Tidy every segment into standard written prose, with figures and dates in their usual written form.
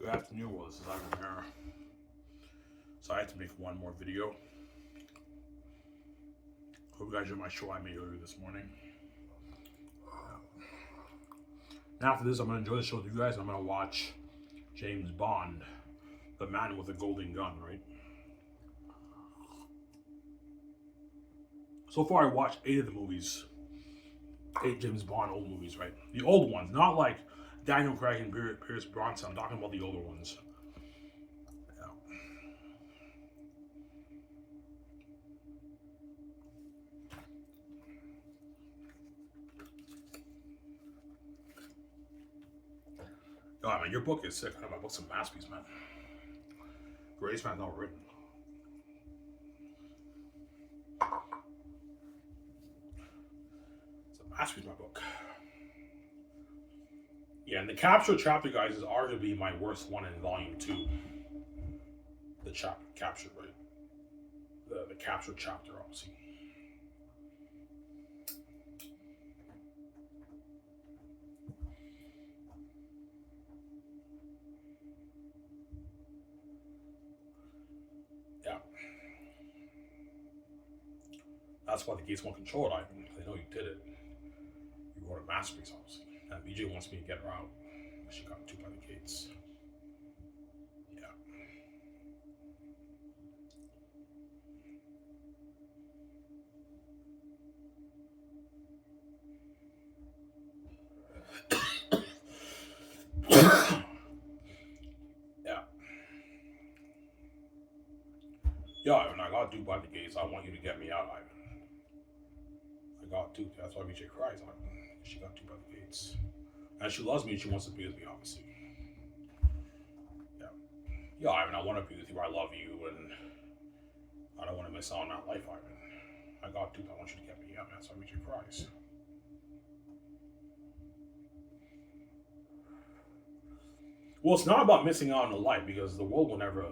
Good afternoon, well, this is Ivan here. So I had to make one more video. Hope you guys enjoyed my show I made earlier this morning. Now after this, I'm going to enjoy the show with you guys. I'm going to watch James Bond, the man with the golden gun, right? So far I watched 8 of the movies. 8 James Bond old movies, right? The old ones, not like Daniel Craig and Pierce Brosnan. I'm talking about the older ones. God, man, your book is sick. My book's a masterpiece, man. Greatest man ever written. It's a masterpiece, my book. Yeah, and the capture chapter, guys, is arguably my worst one in volume 2. The capture, right? The capture chapter, obviously. Yeah. That's why the gates won't control it, Ivan. They know you did it. You wrote a masterpiece, obviously. And VJ wants me to get her out. She got 2 by the gates. Yeah. Yeah. Yeah, Ivan, I got 2 by the gates. I want you to get me out, Ivan. I got 2. That's why VJ cries, Ivan. She got 2 by the gates. And she loves me and she wants to be with me, obviously. Yeah. Yeah, Ivan, I want to be with you. I love you and I don't want to miss out on that life, Ivan. I got 2. I want you to get me out. That's why VJ cries. Well, it's not about missing out on the life because the world will never.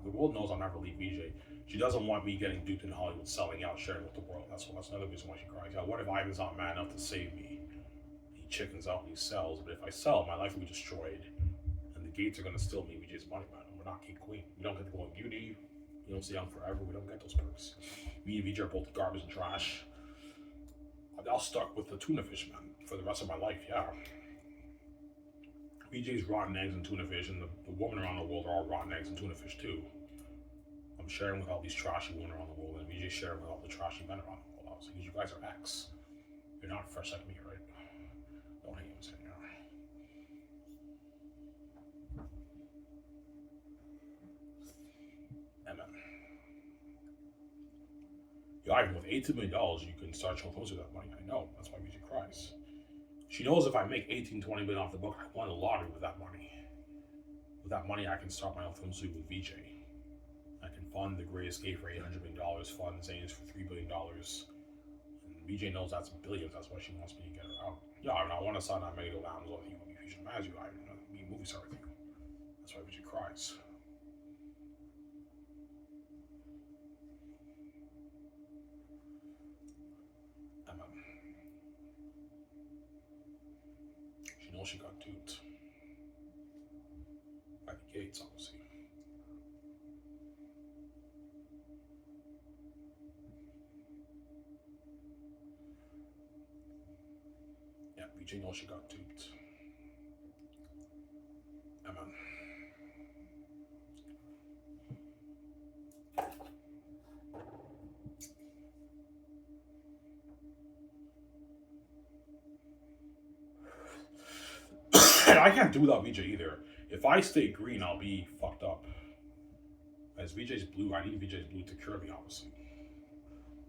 The world knows I'll never leave VJ. She doesn't want me getting duped in Hollywood, selling out, sharing with the world. That's another reason why she cries. Yeah, what if Ivan's not man enough to save me? He chickens out and he sells. But if I sell, my life will be destroyed, and the gates are gonna steal me VJ's money, man. We're not king queen. We don't get to go in beauty. You don't stay young forever. We don't get those perks. Me and VJ are both garbage and trash. I'll stuck with the tuna fish, man, for the rest of my life. Yeah. VJ's rotten eggs and tuna fish, and the women around the world are all rotten eggs and tuna fish too. I'm sharing with all these trashy women around the world, and VJ's sharing with all the trashy men around the world. Obviously, because you guys are ex. You're not fresh like me, right? Don't hate him, senor. Amen. Yo, Ivan, with $18 million, you can start showing closer to that money. I know. That's why VJ cries. She knows if I make 18, 20 million off the book, I won the lottery with that money. With that money, I can start my own film studio with VJ. I can fund The Great Escape for $800 million, fund Zane's for $3 billion. And VJ knows that's billions, that's why she wants me to get her out. Yeah, I mean, I want to sign that Megalo Lounge with you, be future manager, I be a movie star with you. That's why VJ cries. She knows she got duped. By the gates, obviously. Yeah, VJ knows she got duped. Amen. And I can't do without VJ either. If I stay green, I'll be fucked up. As VJ's blue, I need VJ's blue to cure me, obviously.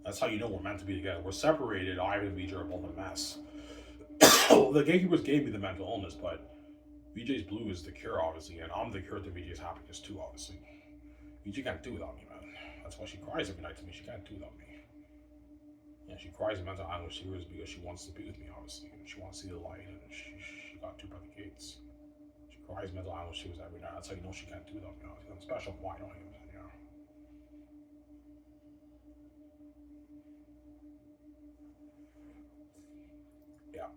That's how you know we're meant to be together. We're separated. I and VJ are both a mess. The gatekeepers gave me the mental illness, but VJ's blue is the cure, obviously, and I'm the cure to VJ's happiness too, obviously. VJ can't do without me, man. That's why she cries every night to me. She can't do without me. Yeah, she cries in mental anguish tears because she wants to be with me, obviously, and she wants to see the light, and she got 2 by the gates. She cries mental anguish tears every night. That's how you know she can't do without me, obviously. I'm special. Why don't you? Yeah.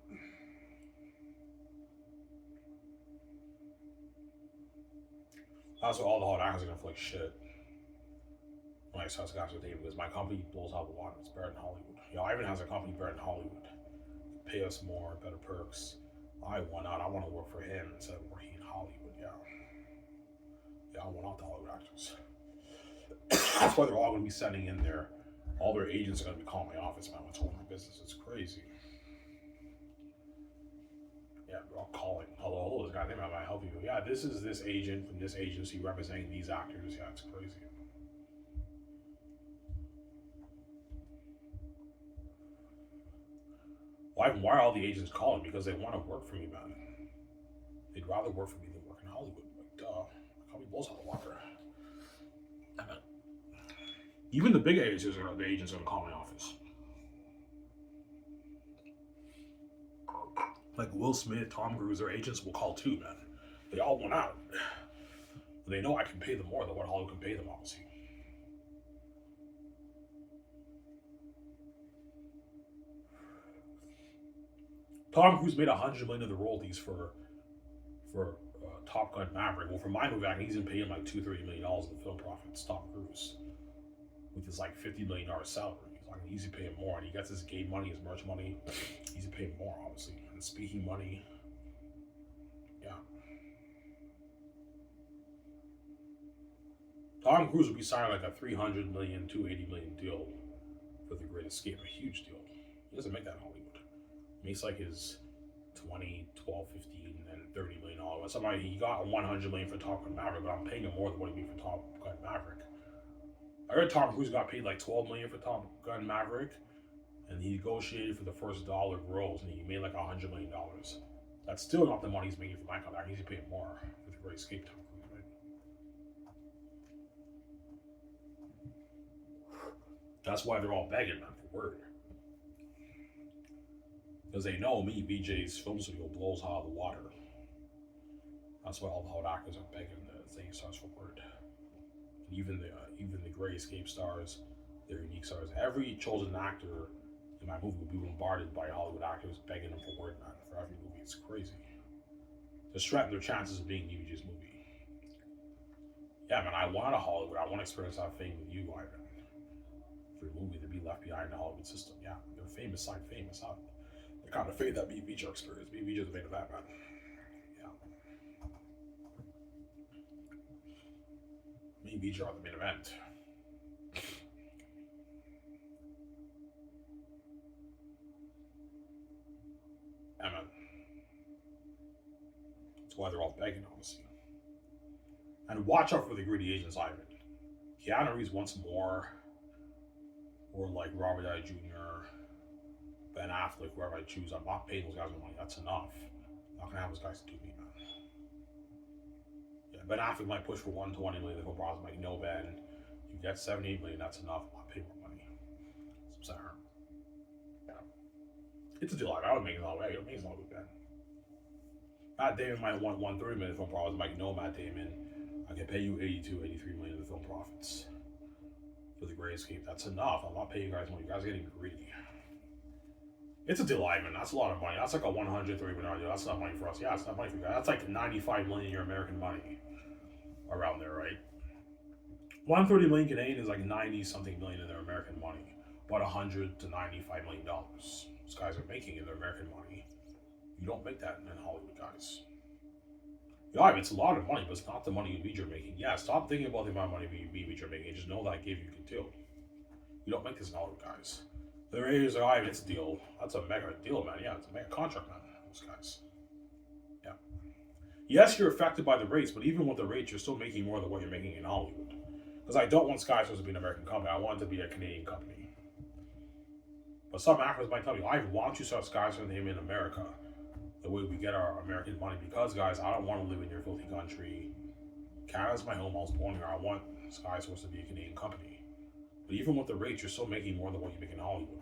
That's what all the hot actors are gonna feel like shit. When I start guys with David, because my company blows out the water. It's better than Hollywood. Ivan has a company better than Hollywood. Pay us more, better perks. I want out. I want to work for him instead of working in Hollywood. Yeah, I want out the Hollywood actors. That's why they're all going to be sending in all their agents are going to be calling my office, man. What's going on in my business? It's crazy. Yeah, they're all calling. Hello, this guy, name, how may I help you? Yeah, this is this agent from this agency representing these actors. Yeah, it's crazy. Why are all the agents calling? Because they want to work for me, man. They'd rather work for me than work in Hollywood. Like, duh. My company blows out the water. Even the big agents are going to call my office. Like Will Smith, Tom Cruise, their agents will call too, man. They all want out. They know I can pay them more than what Hollywood can pay them, obviously. Tom Cruise made $100 million of the royalties for Top Gun Maverick. Well, for my movie, I can easily pay him like $230 million in the film profits. Tom Cruise, with his like $50 million salary, so I can easily pay him more, and he gets his game money, his merch money. Easy pay him more, obviously, and speaking money. Yeah. Tom Cruise will be signing like a $300 million, $280 million deal for The Great Escape, a huge deal. He doesn't make that in Hollywood. He makes like his 20, 12, 15, and $30 million. Somebody he got $100 million for Top Gun Maverick, but I'm paying him more than what he made for Top Gun Maverick. I heard Tom Cruise got paid like $12 million for Top Gun Maverick, and he negotiated for the first dollar gross, and he made like $100 million. That's still not the money he's making for my company. I can easily pay him more for The Great Escape. Tom Cruise, right? That's why they're all begging, man, for word. Because they know me, BJ's film studio blows out of the water. That's why all the hot actors are begging the thing starts for word. And even the Great Escape stars, their unique stars. Every chosen actor in my movie will be bombarded by Hollywood actors begging them for word, man, for every movie. It's crazy. To threaten their chances of being BJ's movie. Yeah, man, I want a Hollywood. I want to experience that fame with you, Ivan. For a movie to be left behind in the Hollywood system. Yeah, they're famous, side famous, huh? The kind of fate that BBJ experienced. BBJ is the fate of that, man. Yeah. Me and BJ are the main event. Yeah, man. That's why they're all begging, honestly. And watch out for the greedy agents, Ivan. Keanu Reeves wants more, or like Robert Downey Jr., Ben Affleck, whoever I choose. I'm not paying those guys no money. That's enough. I'm not gonna have those guys do me, man. Yeah, Ben Affleck might push for 120 million for Bros. I'm like, no, Ben, you get 78 million. That's enough. I'm not paying more money. So I'm sorry. Yeah, it's a deal. I would make it all right. It makes a lot with Ben. Matt Damon might want 130 million film profits. I'm like, no, Matt Damon, I can pay you 82, 83 million in the film profits for The Great Escape. That's enough. I'm not paying you guys money. You guys are getting greedy. It's a deal, Ivan. That's a lot of money. That's like a $130 million deal. That's not money for us. Yeah, it's not money for you guys. That's like 95 million your American money around there, right? 130 million Canadian is like 90 something million in their American money. About 100 to $95 million. These guys are making in their American money. You don't make that in Hollywood, guys. Yeah, it's a lot of money, but it's not the money you are making. Yeah, stop thinking about the amount of money you are making. Just know that I gave you a good deal. You don't make this in Hollywood, guys. The Raiders are like, it's a deal. That's a mega deal, man. Yeah, it's a mega contract, man. Those guys. Yeah. Yes, you're affected by the rates, but even with the rates, you're still making more than what you're making in Hollywood. Because I don't want Sky Source to be an American company. I want it to be a Canadian company. But some actors might tell me, I want you to start Sky Source name in America. The way we get our American money. Because, guys, I don't want to live in your filthy country. Canada's my home. I was born here. I want Sky Source to be a Canadian company. But even with the rates, you're still making more than what you make in Hollywood.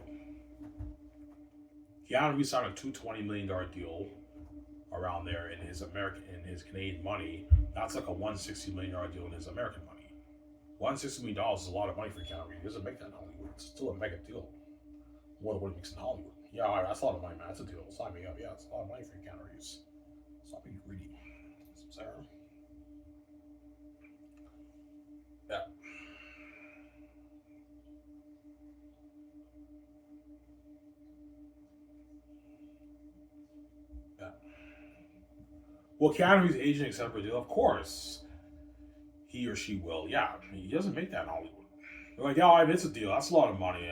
Keanu Reeves signed a $220 million deal around there in his Canadian money. That's like a $160 million deal in his American money. $160 million is a lot of money for Keanu Reeves. He doesn't make that in Hollywood. It's still a mega deal. More than what he makes in Hollywood. Yeah, that's a lot of money, man. That's a deal. Sign me up. Yeah, it's a lot of money for Keanu Reeves. Stop being greedy. Sarah. Will Keanu Reeves' agent accept a deal? Of course, he or she will. Yeah, he doesn't make that in Hollywood. They're like, yeah, Ivan, it's a deal. That's a lot of money.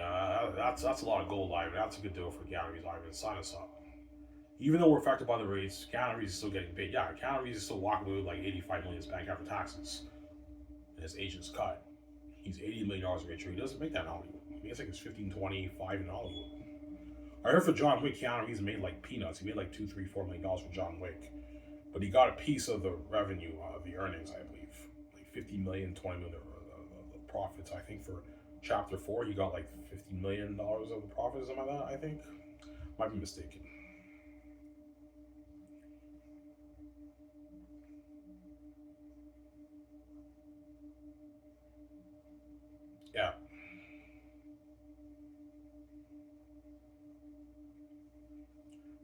That's a lot of gold, Ivan. That's a good deal for Keanu Reeves, Ivan. Sign us up. Even though we're affected by the rates, Keanu Reeves is still getting paid. Yeah, Keanu Reeves is still walking away with like 85 million in his bank after taxes. And his agent's cut. He's $80 million richer. He doesn't make that in Hollywood. He makes like it's 15, 25 in Hollywood. I heard for John Wick, Keanu Reeves made like peanuts. He made like $2, $3, $4 million for John Wick. But he got a piece of the revenue, the earnings, I believe. Like 50 million, 20 million of the profits. I think for Chapter 4, he got like $50 million of the profits, something like that, I think. Might be mistaken. Yeah.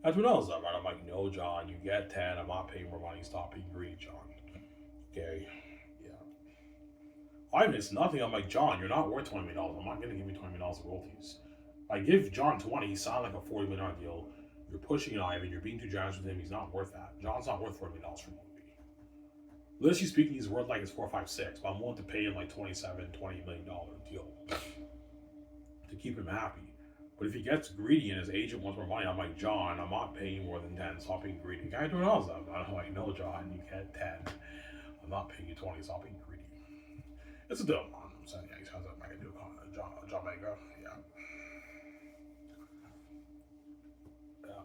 That's what else, right? I'm like, no, John, you get 10. I'm not paying more money. Stop being greedy, John. Okay. Yeah. I miss nothing. I'm like, John, you're not worth $20 million. I'm not going to give you $20 million of royalties. I give John 20. He signed like a $40 million deal. You're pushing it, Ivan. You're being too generous with him. He's not worth that. John's not worth $40 million for a movie. Literally speaking, he's worth like it's 4, 5, 6. But I'm willing to pay him like $27, $20 million deal to keep him happy. But if he gets greedy and his agent wants more money, I'm like, John, I'm not paying more than 10. Stop being greedy. Guy doing else. I'm like, no, John, you get 10. I'm not paying you 20. Stop being greedy. It's a deal, man. I'm saying, yeah, he's has a mega deal. John Mega. Yeah. Yeah.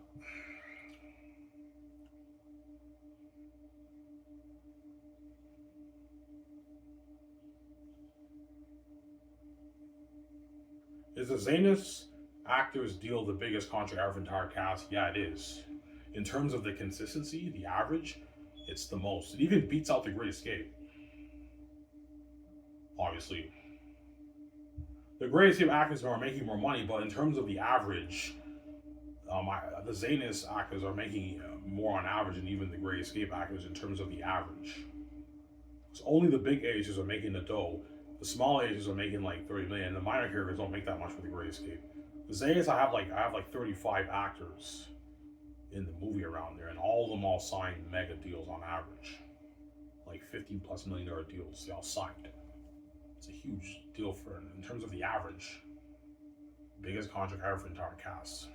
Is the Zanus actors deal the biggest contract ever for entire cast? Yeah, it is. In terms of the consistency, the average, it's the most. It even beats out the Great Escape. Obviously, the Great Escape actors are making more money, but in terms of the average, the Zanus actors are making more on average than even the Great Escape actors in terms of the average. So only the big agents are making the dough. The small agents are making like 30 million. The minor characters don't make that much for the Great Escape. The Zanus, I have like 35 actors in the movie around there, and all of them all signed mega deals on average, like $15+ million deals. They all signed. It's a huge deal for in terms of the average. Biggest contract ever for entire cast.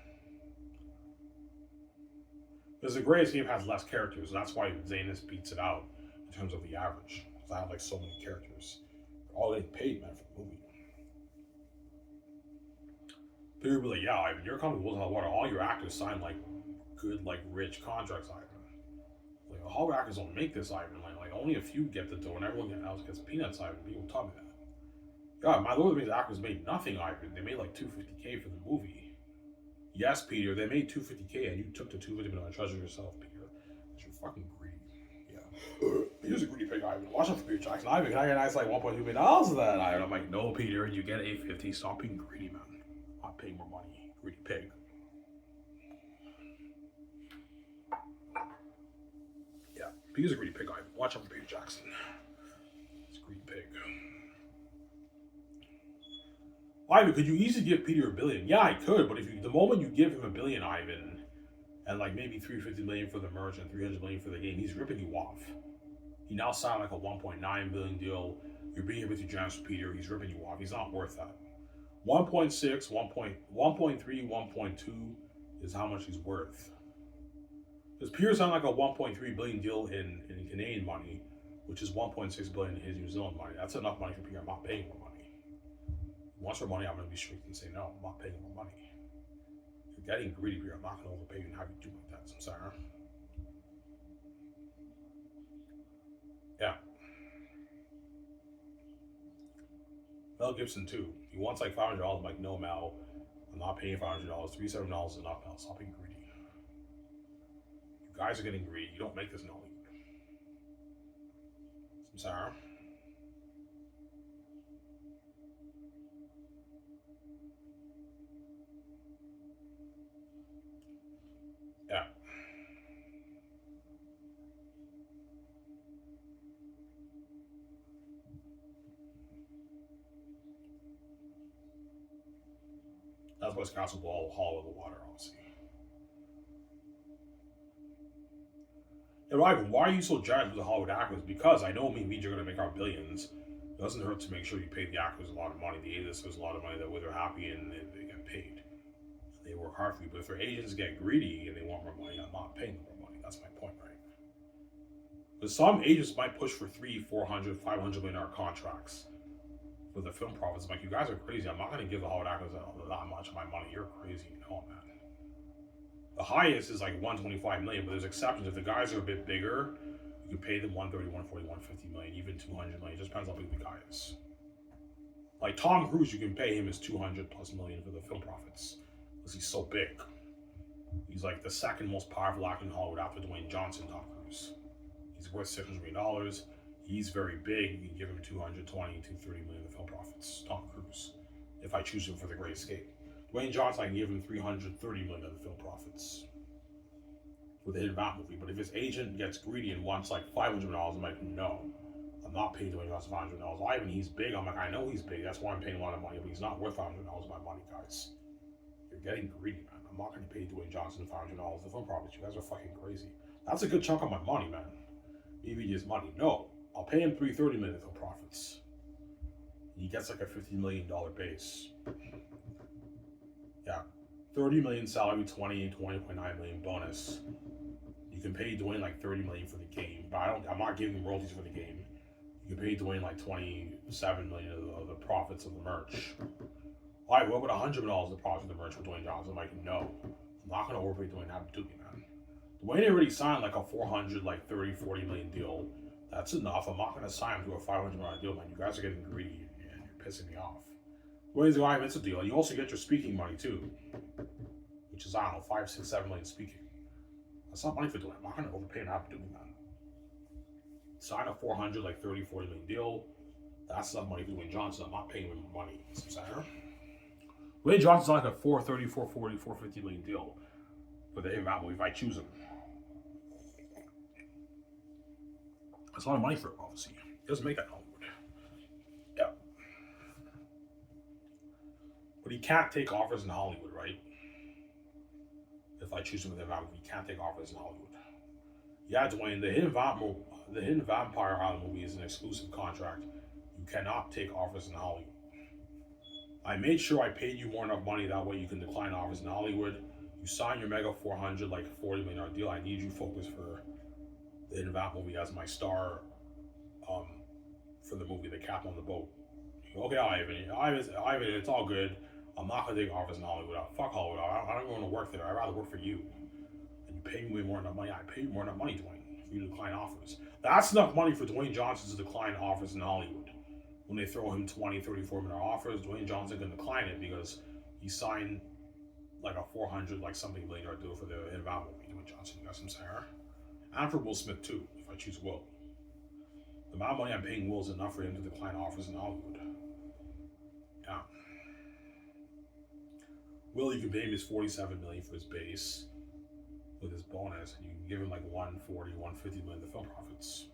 Because the Great Escape has less characters, so that's why Zanus beats it out in terms of the average. Because I have like so many characters. They're all getting paid, man, for the movie. People will be like, yeah, Ivan, your company was hot water. All your actors sign like good, like rich contracts, Ivan. Like Hollywood actors don't make this, Ivan. Like only a few get the dough, and everyone else gets peanuts, Ivan. People tell me that. God, my Lord of the Rings actors made nothing, Ivan. They made like $250K for the movie. Yes, Peter, they made $250K, and you took the $250 million treasure yourself, Peter. Because you're fucking greedy. Yeah. Peter's a greedy pig, Ivan. Watch out for Peter Jackson. Ivan, can I get a nice like $1.2 million of that, Ivan? I'm like, no, Peter, you get $850. Stop being greedy, man. Not paying more money. Greedy pig. Yeah, Peter's a greedy pig, Ivan. Watch out for Peter Jackson. It's a greedy pig. Ivan, could you easily give Peter $1 billion? Yeah, I could, but the moment you give him $1 billion, Ivan, and like maybe $350 million for the merch and $300 million for the game, he's ripping you off. He now signed like a $1.9 billion deal. You're being a bit too generous with Peter. He's ripping you off. He's not worth that. 1.6, 1.3, 1.2 is how much he's worth. Because Peter signed like a $1.3 billion deal in Canadian money, which is $1.6 billion in his New Zealand money. That's enough money for Peter. I'm not paying more money. Once for money, I'm going to be strict and say, no, I'm not paying more money. You're getting greedy here. I'm not going to overpay you and have you do like that. So I'm sorry. Yeah. Mel Gibson, too. He wants like $500. I'm like, no, Mel. I'm not paying $500. $370 is enough, Mel. Stop being greedy. You guys are getting greedy. You don't make this in Hollywood. I'm sorry. Yeah. That's what's Castle Ball, Hollow in the Water, obviously. And Ivan, why are you so jazzed with the Hollywood actors? Because I know me and VJ are going to make our billions. It doesn't hurt to make sure you pay the actors a lot of money. The A-listers a lot of money that way they're happy and they get paid. They work hard for you. But if their agents get greedy and they want more money, I'm not paying them more money. That's my point, right? But some agents might push for 300, 400, 500 million dollar contracts for the film profits. I'm like, you guys are crazy. I'm not going to give the Hollywood actors that much of my money. You're crazy. No, man. The highest is like 125 million, but there's exceptions. If the guys are a bit bigger, you can pay them 130, 140, 150 million, even 200 million. It just depends how big the guy is. Like Tom Cruise, you can pay him his 200 plus million for the film profits because he's so big. He's like the second most powerful actor in Hollywood after Dwayne Johnson, Tom Cruise. He's worth $600 million. He's very big. You can give him 220, 230 million in the film profits. Tom Cruise, if I choose him for The Great Escape. Dwayne Johnson, I can give him 330 million of the film profits for the Hidden Vamp movie. But if his agent gets greedy and wants like $500 million, I'm like, no, I'm not paying Dwayne Johnson $500 million. Ivan, he's big. I'm like, I know he's big. That's why I'm paying a lot of money, but he's not worth $500 million of my money, guys. You're getting greedy, man. I'm not going to pay Dwayne Johnson $500 for the film profits. You guys are fucking crazy. That's a good chunk of my money, man. EVG's money. No, I'll pay him $330 million of film profits. He gets like a $50 million base. Yeah, 30 million salary, 20.9 million bonus. You can pay Dwayne like 30 million for the game, but I'm not giving him royalties for the game. You can pay Dwayne like 27 million of the profits of the merch. All right, what about $100 million of the profits of the merch for Dwayne Johnson? I'm like, no, I'm not gonna overpay Dwayne Abdulli, man. Dwayne already signed like a 400, like 30, 40 million deal. That's enough. I'm not gonna sign him to a $500 million deal, man. You guys are getting greedy and you're pissing me off. Dwayne's like, it's a deal. You also get your speaking money too, which is, I don't know, 5, 6, 7 million speaking. That's not money for Dwayne. I'm not going to overpay an Abdulli, man. Sign a 400, like 30, 40 million deal. That's enough money for Dwayne Johnson. I'm not paying him money. Dwayne Johnson's like a 430, 440, 450 million deal for the Hidden Vamp movie if I choose him. That's a lot of money for him, obviously. He doesn't make that Hollywood. Yeah. But he can't take offers in Hollywood, right? If I choose him with the Vamp, he can't take offers in Hollywood. Yeah, Dwayne, the Hidden Vampire Island movie is an exclusive contract. You cannot take offers in Hollywood. I made sure I paid you more enough money that way you can decline offers in Hollywood. You sign your mega 400, like $40 million deal. I need you focused for the Hidden Vamp movie as my star for the movie, The Captain on the Boat. Okay, Ivan, it's all good. I'm not gonna take offers in Hollywood. Fuck Hollywood. I don't want to work there. I'd rather work for you. And you pay me way more enough money. I pay you more enough money, Dwayne, for you to decline offers. That's enough money for Dwayne Johnson to decline offers in Hollywood. When they throw him 20, 30, $40 million offers, Dwayne Johnson can decline it because he signed like a 400, like something million dollar deal for the Hidden Vamp movie. Dwayne Johnson, you got some saying? And for Will Smith too, if I choose Will. The amount of money I'm paying Will is enough for him to decline offers in Hollywood. Yeah. Will, you can pay him his $47 million for his base with his bonus, and you can give him like 140, 150 million of the film profits.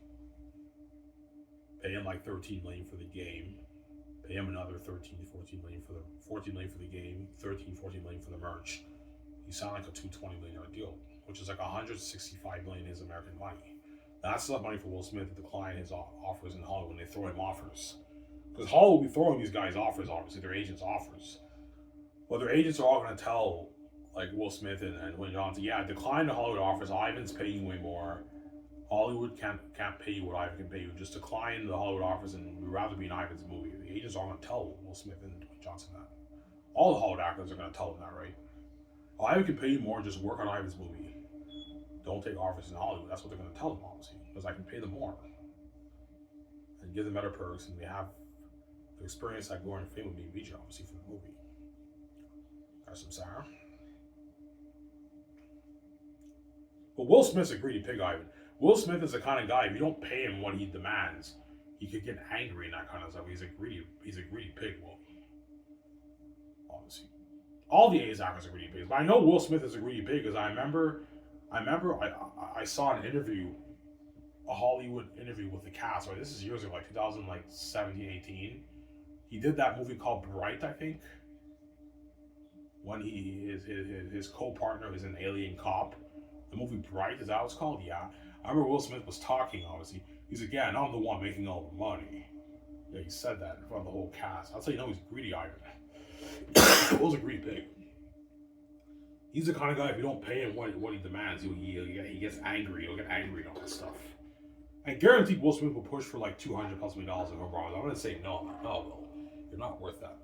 Pay him like 13 million for the game. Pay him another 13, 14 million for the 14 million for the game, 13, 14 million for the merch. You sound like a $220 million deal, which is like 165 million is American money. That's enough money for Will Smith to decline his offers in Hollywood when they throw him offers. Because Hollywood will be throwing these guys offers, obviously, their agents' offers. Well, their agents are all going to tell, like Will Smith and Dwayne Johnson, yeah, decline the Hollywood offers. Ivan's paying way more. Hollywood can't pay you what Ivan can pay you. Just decline the Hollywood offers, and we'd rather be in Ivan's movie. The agents are going to tell Will Smith and Dwayne Johnson that. All the Hollywood actors are going to tell them that, right? Ivan can pay you more. Just work on Ivan's movie. Don't take offers in Hollywood. That's what they're going to tell them, obviously, because I can pay them more and give them better perks, and they have the experience like going to fame with me and VJ, obviously, for the movie. Got some sour. But Will Smith's a greedy pig, Ivan. Will Smith is the kind of guy, if you don't pay him what he demands, he could get angry and that kind of stuff. He's a greedy pig, Will. Obviously. All the A's actors are greedy pigs. But I know Will Smith is a greedy pig because I remember I saw an interview, a Hollywood interview with the cast, right? This is years ago, like 2017, 18. He did that movie called Bright, I think. When his co-partner is an alien cop. The movie Bright, is that what it's called? Yeah. I remember Will Smith was talking, obviously. He's like, yeah, and I'm the one making all the money. Yeah, he said that in front of the whole cast. I'll tell you, no, he's greedy, Ivan. Will's a greedy pig. He's the kind of guy, if you don't pay him what he demands, he gets angry. He'll get angry and all that stuff. I guarantee Will Smith will push for like $200+ million in home runs. I'm going to say no, Will. You're not worth that.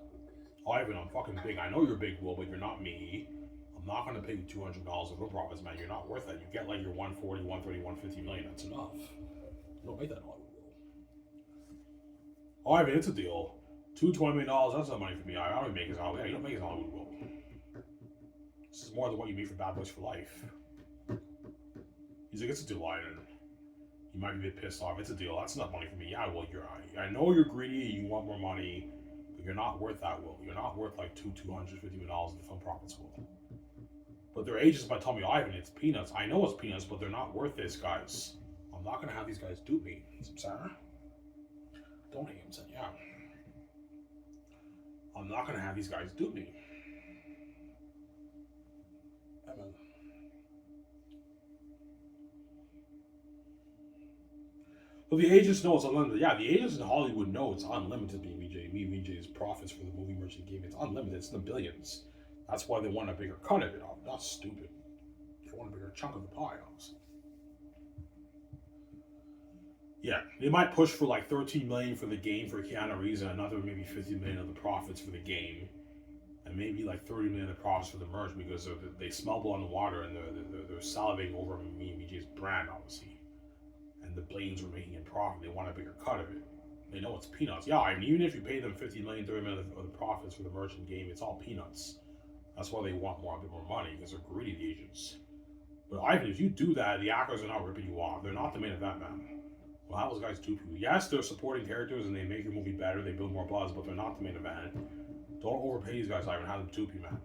Ivan, I'm fucking big. I know you're big, Will, but you're not me. I'm not going to pay you $200 of no profits, man. You're not worth that. You get like your 140, 130, 150 million. That's enough. You don't make that in Hollywood, Will. Ivan, it's a deal. $220 million, that's not money for me. I don't make it in Hollywood. Yeah, you don't make it in Hollywood, Will. This is more than what you make for Bad Boys for Life. He's like, it's a deal, Ivan. You might be a bit pissed off. It's a deal. That's enough money for me. Yeah, Will, I know you're greedy. You want more money. But you're not worth that, Will. You're not worth like $250 million in the film profits, Will. But their agents might tell me, Ivan, it's peanuts. I know it's peanuts, but they're not worth this, guys. I'm not going to have these guys dupe me. Sarah? Don't hate him, son. Yeah. I'm not going to have these guys dupe me. Amen. So the agents know it's unlimited. Yeah, the agents in Hollywood know it's unlimited, BBJ's profits for the movie merchant game. It's unlimited. It's in the billions. That's why they want a bigger cut of it. Not stupid. They want a bigger chunk of the pie, obviously. Yeah, they might push for like $13 million for the game for Keanu Reeves and another maybe $50 million of the profits for the game, and maybe like $30 million of the profits for the merch because they smell blood in the water and they're salivating over BBJ's brand, obviously. And the Blaines were making a profit. They want a bigger cut of it. They know it's peanuts. Yeah, I mean, even if you pay them $50 million, $30 million of the profits for the merchant game, it's all peanuts. That's why they want a bit more money, because they're greedy, the agents. But Ivan, if you do that, the actors are not ripping you off. They're not the main event, man. Well, how those guys dupe you? Yes, they're supporting characters and they make your movie better, they build more buzz, but they're not the main event. Don't overpay these guys, Ivan. Have them dupe you, man.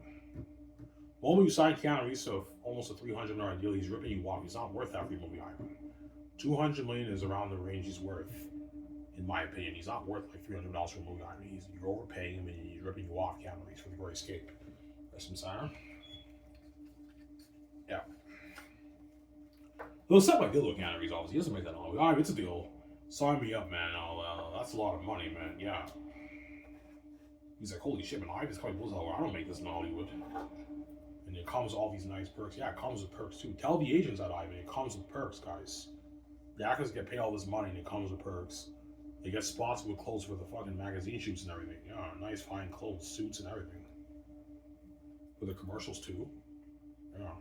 The moment you sign Keanu Reeves to almost a $300 million deal, he's ripping you off. He's not worth that for your movie, Ivan. $200 million is around the range he's worth, in my opinion. He's not worth like $300 for a movie, Ivan. You're overpaying him and he's ripping you off, Keanu Reeves, for The Great Escape. Some sign. Yeah. They'll set my deal with Keanu Reeves, obviously. He doesn't make that long. Alright, it's a deal. Sign me up, man. That's a lot of money, man. Yeah. He's like, holy shit, man. Ivan's probably blows out. I don't make this in Hollywood. And it comes with all these nice perks. Yeah, it comes with perks too. Tell the agents that, Ivan. It comes with perks, guys. The actors get paid all this money and it comes with perks. They get sponsored with clothes for the fucking magazine shoots and everything. Yeah, nice fine clothes, suits and everything. For the commercials too. Yeah.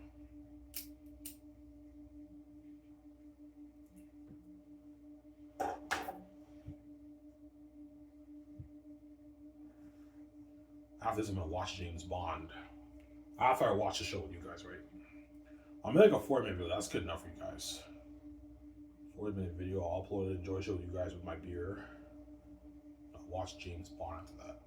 After this, I'm gonna watch James Bond. After I watch the show with you guys, right? I'm gonna make a 4-minute video. That's good enough for you guys. 4-minute video. I'll upload it. Enjoy the show with you guys with my beer. I'll watch James Bond after that.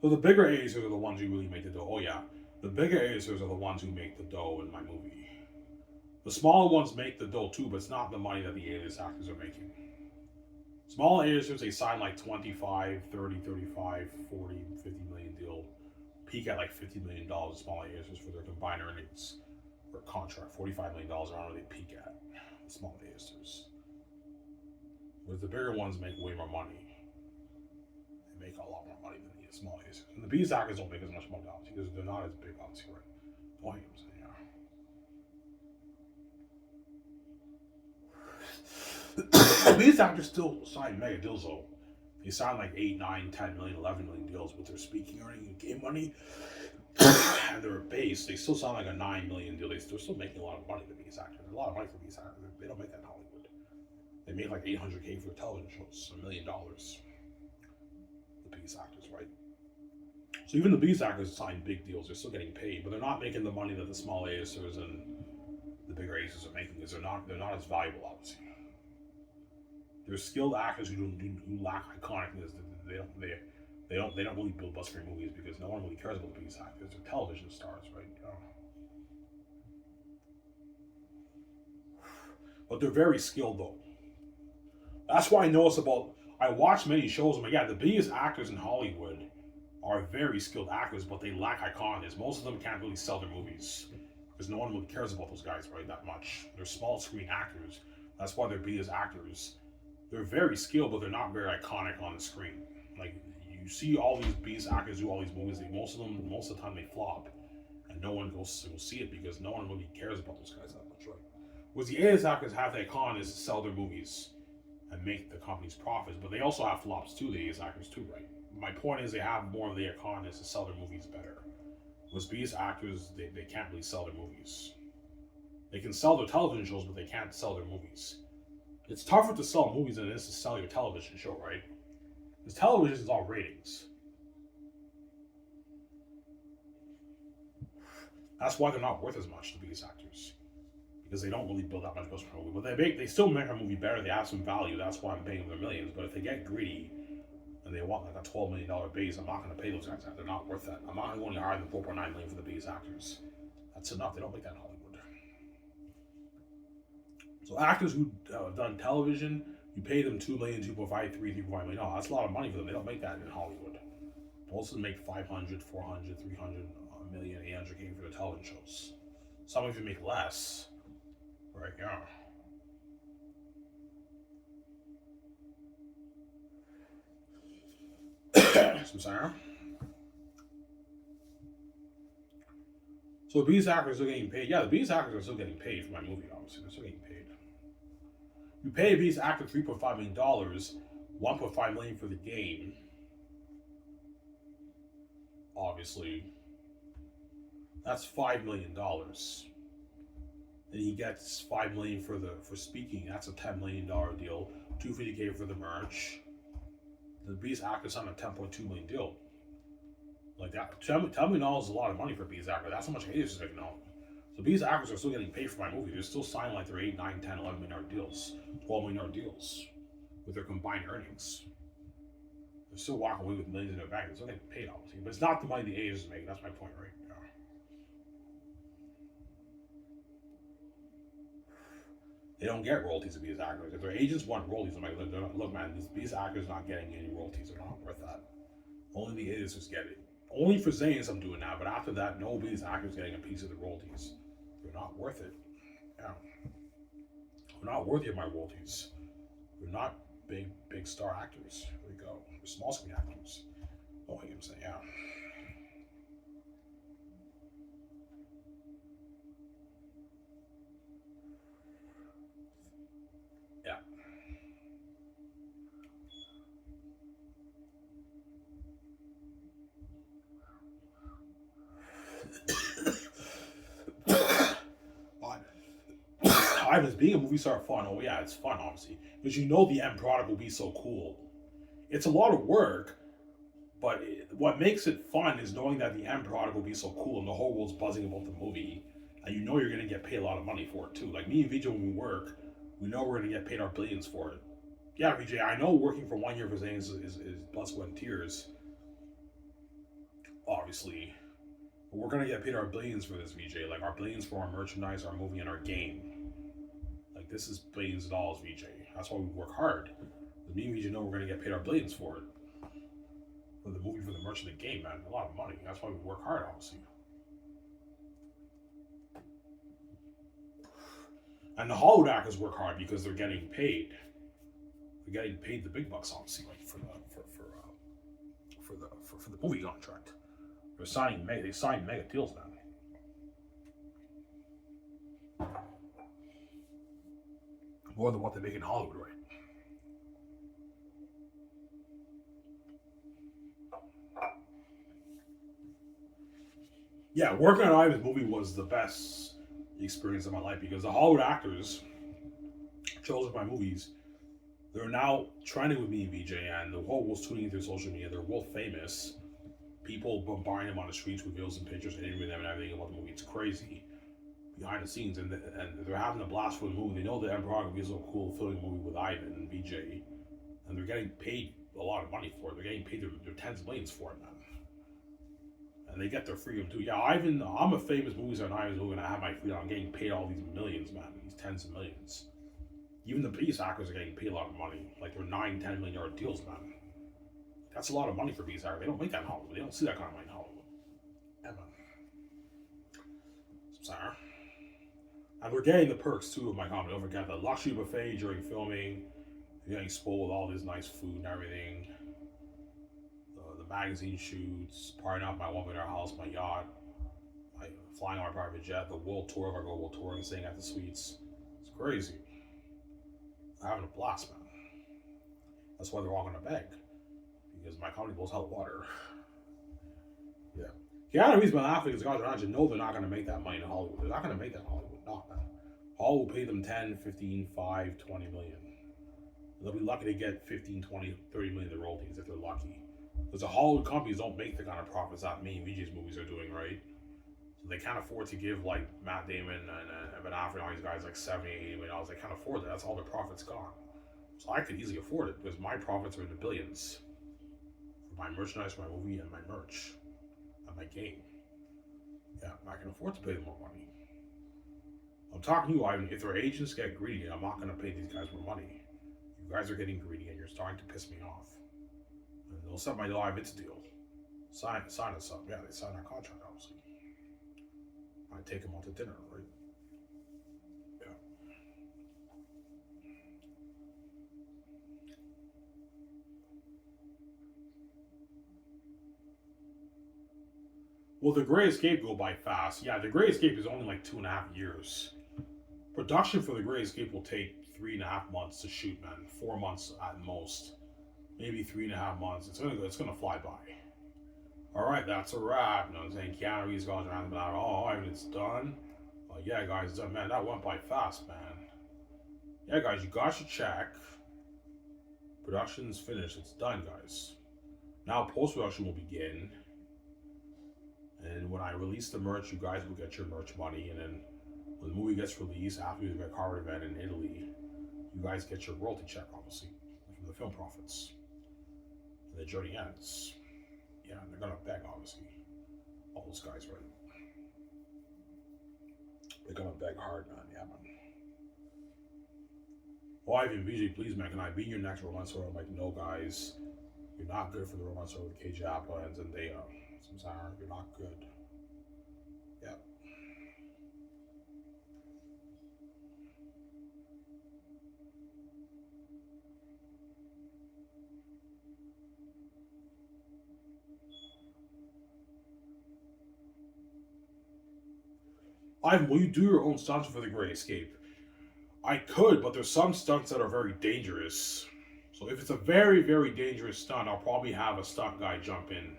So the bigger acers are the ones who really make the dough. Oh yeah, the bigger acers are the ones who make the dough in my movie. The smaller ones make the dough too, but it's not the money that the A-list actors are making. Small A-listers, they sign like 25, 30, 35, 40, 50 million deal. Peak at like $50 million small A-listers for their combined earnings or contract. $45 million around where they peak at, the small A-listers. Whereas the bigger ones make way more money. They make a lot more money than the small A-listers. And the B actors don't make as much money, obviously, because they're not as big, obviously, right? Don't hate them, yeah. These actors still sign mega deals though. They sign like 8, 9, 10 million, 11 million deals with their speaking earning and game money. And their base, they still sign like a 9 million deal. They're still making a lot of money to these actors. A lot of money for these actors. They don't make that in Hollywood. They make like $800K for television shows, $1 million. The Beast actors, right? So even the Beast actors sign big deals. They're still getting paid, but they're not making the money that the small A-listers and the bigger A-listers are making, because they're not as valuable, obviously. They're skilled actors who lack iconicness. They don't really build buzz-free movies because no one really cares about these actors. They're television stars, right? But they're very skilled though. That's why I notice about. I watch many shows. I'm like, yeah, the biggest actors in Hollywood are very skilled actors, but they lack iconics. Most of them can't really sell their movies because no one really cares about those guys, right? That much. They're small screen actors. That's why they're biggest actors. They're very skilled, but they're not very iconic on the screen. Like you see all these biggest actors do all these movies. Most of the time, they flop, and no one goes to go see it because no one really cares about those guys that much, right? Whereas the A-list actors have the icon is to sell their movies and make the company's profits, but they also have flops too. The A-list actors too, right? My point is they have more of the icon is to sell their movies better. Whereas B-list actors, they can't really sell their movies. They can sell their television shows, but they can't sell their movies. It's tougher to sell movies than it is to sell your television show, right? Because television is all ratings. That's why they're not worth as much, the biggest actors. Because they don't really build that much buzz for a movie. But they still make a movie better. They have some value. That's why I'm paying them their millions. But if they get greedy and they want like a $12 million base, I'm not going to pay those guys that. They're not worth that. I'm not going to hire them $4.9 million for the biggest actors. That's enough. They don't make that in Hollywood. So actors who have done television, you pay them $2 million, 2.5, 3.5 million. No, that's a lot of money for them. They don't make that in Hollywood. Most of them make 500, 400, 300, a million, 800K for the television shows. Some of you make less. Right, yeah. Some Sarah. So the Beast actors are getting paid. Yeah, the Beast actors are still getting paid for my movie, obviously. They're still getting paid. You pay a Beast actor $3.5 million, $1.5 million for the game. Obviously. That's $5 million. And he gets $5 million for speaking. That's a $10 million deal. $250K for the merch. The Beast actor signed a $10.2 million deal. Like that, $10 million is a lot of money for a Beast actor. That's how much haters is making out. So Beast actors are still getting paid for my movie. They're still signing like their 8, 9, 10, $11 million deals, $12 million deals with their combined earnings. They're still walking away with millions in their bank. They're still getting paid, obviously. But it's not the money the agents make. That's my point, right? Yeah. They don't get royalties of Beast actors. If their agents want royalties, I'm like, look, man, these actors not getting any royalties. They're not worth that. Only the agents get it. Only for Zanes I'm doing that, but after that, nobody's actors getting a piece of the royalties. They're not worth it. Yeah. They're not worthy of my royalties. They're not big star actors. There we go. They're small screen actors. Oh, I am saying, yeah. Yeah. Ivan's being a movie star fun. Oh yeah, it's fun obviously, because you know the end product will be so cool. It's a lot of work, but what makes it fun is knowing that the end product will be so cool and the whole world's buzzing about the movie, and you know you're gonna get paid a lot of money for it too. Like me and Vijay, when we work, we know we're gonna get paid our billions for it. Yeah, Vijay, I know working for 1 year for Zane is blood, sweat, and tears, obviously. But we're gonna get paid our billions for this, Vijay. Like our billions for our merchandise, our movie, and our game. Like this is billions of dollars, VJ. That's why we work hard. The me and VJ know we're gonna get paid our billions for it. For the movie, for the merch, and the game, man. A lot of money. That's why we work hard, obviously. And the Hollywood actors work hard because they're getting paid. They're getting paid the big bucks, obviously, like for the movie contract. They sign mega deals now. More than what they make in Hollywood, right? Yeah, working on Ivan's movie was the best experience of my life because the Hollywood actors chosen my movies. They're now trending with me and VJ, and the whole world's tuning into social media. They're world famous. People bombarding them on the streets with videos and pictures and interviewing them and everything about the movie. It's crazy behind the scenes, and they're having a blast for the movie. They know the Emperor will be so cool filming a movie with Ivan and VJ, and they're getting paid a lot of money for it. They're getting paid their tens of millions for it, man. And they get their freedom too. Yeah, Ivan, I'm a famous movie star, and Ivan's movie, and I have my freedom. I'm getting paid all these millions, man. These tens of millions. Even the biggest actors are getting paid a lot of money. Like they're $9, $10 million deals, man. That's a lot of money for biggest actors. They don't make that in Hollywood. They don't see that kind of money in Hollywood. Yeah, man. Sorry. And we're getting the perks too of my comedy. Don't forget the luxury buffet during filming. You're getting spoiled with all this nice food and everything. The magazine shoots, partying out my $1 million house, my yacht, flying on my private jet, the world tour if I go world touring, staying at the suites. It's crazy. I'm having a blast, man. That's why they're all gonna beg. Because my comedy blows hell water. Yeah. Keanu Reeves, Ben Affleck, guys around you know they're not gonna make that money in Hollywood. They're not gonna make that in Hollywood. Not, man. Hollywood will pay them 10, 15, 5, 20 million. They'll be lucky to get 15, 20, 30 million in the royalties if they're lucky. Because the Hollywood companies don't make the kind of profits that me and VJ's movies are doing, right? So they can't afford to give like Matt Damon and Ben Affleck and all these guys like 70, 80 million dollars. They can't afford that. That's all their profits gone. So I could easily afford it because my profits are in the billions. For my merchandise, my movie, and my merch. And my game. Yeah, I can afford to pay them more money. I'm talking to you, Ivan. If their agents get greedy, I'm not going to pay these guys more money. You guys are getting greedy and you're starting to piss me off. And they'll set my live it's deal. Sign us up. Yeah, they sign our contract, obviously. I take them out to dinner, right? Yeah. Well, The Great Escape go by fast. Yeah, The Great Escape is only like 2.5 years. Production for The Great Escape will take 3.5 months to shoot, man. 4 months at most. Maybe 3.5 months. It's gonna fly by. Alright, that's a wrap. You know what I'm saying? Keanu Reeves goes around about, oh, I mean, it's done. Yeah, guys, it's done. Man, that went by fast, man. Yeah, guys, you got your check. Production's finished. It's done, guys. Now post-production will begin. And when I release the merch, you guys will get your merch money. And then when the movie gets released, after the red carpet event in Italy, you guys get your royalty check, obviously, from the film profits. And the journey ends. Yeah, and they're gonna beg, obviously. All those guys, right? They're gonna beg hard, man. Yeah, man. Oh, Ivan, VJ, please, man, can I be your next romance story? I'm like, no, guys. You're not good for the romance story with KJ Apple and Zendaya. I'm sorry, you're not good. Yeah. Ivan, will you do your own stunts for The Great Escape? I could, but there's some stunts that are very dangerous. So if it's a very, very dangerous stunt, I'll probably have a stunt guy jump in